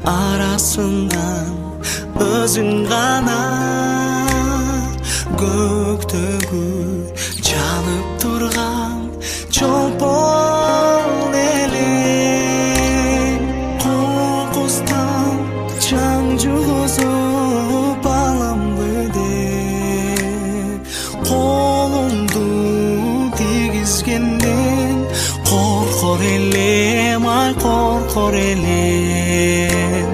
arasından özün gana göktөгү жанып турган чолпон элең кокустан чаң жугузуп аламды деп колумду тийгизгенден коркор элем, ай коркор элем.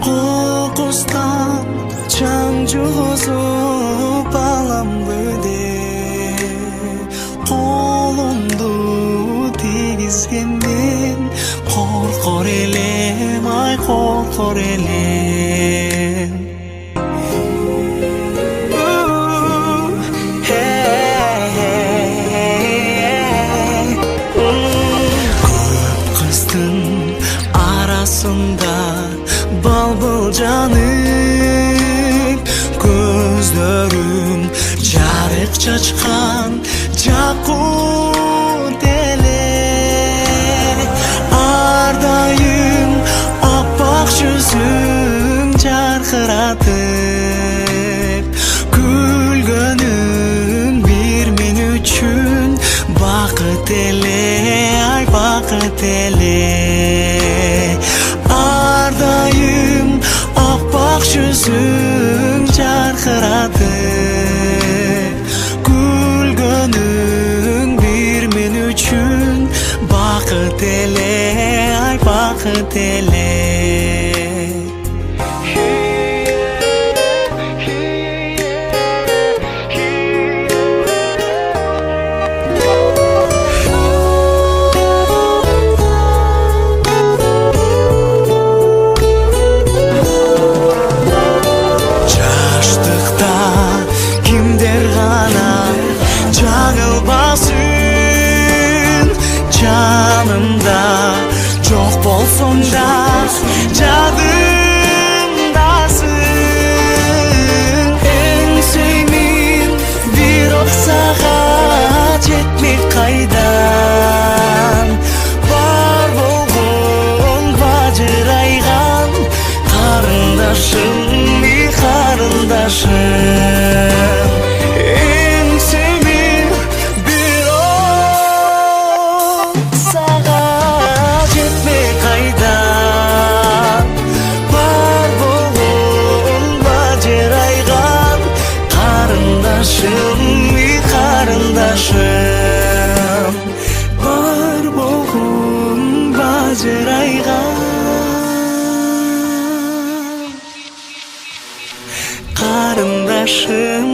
Кокустан чаң жугузуп аламды деп колумду тийгизгенден коркор элем, ай коркор элем. Arasında balbıl janıp gözlerim жарык чачкан жакут эле ар дайым аппак жүзүң жаркыратып күлгөнүң бир мен үчүн бакыт эле, ай бакыт эле. Ар дайым аппак жүзүң жаркыратып күлгөнүң бир мен үчүн бакыт эле, ай бакыт эле. Жанымда жок болсоң да жадымдасың. Эң сүймин бир оксага жетмек кайдан. Бар болгон бажырайган карындашым, карындашым. Эң сүймин бир оксага жетмек кайдан. Бар болгон бажырайган карындашым, карындашым. Бар болгон бажырайган карындашым.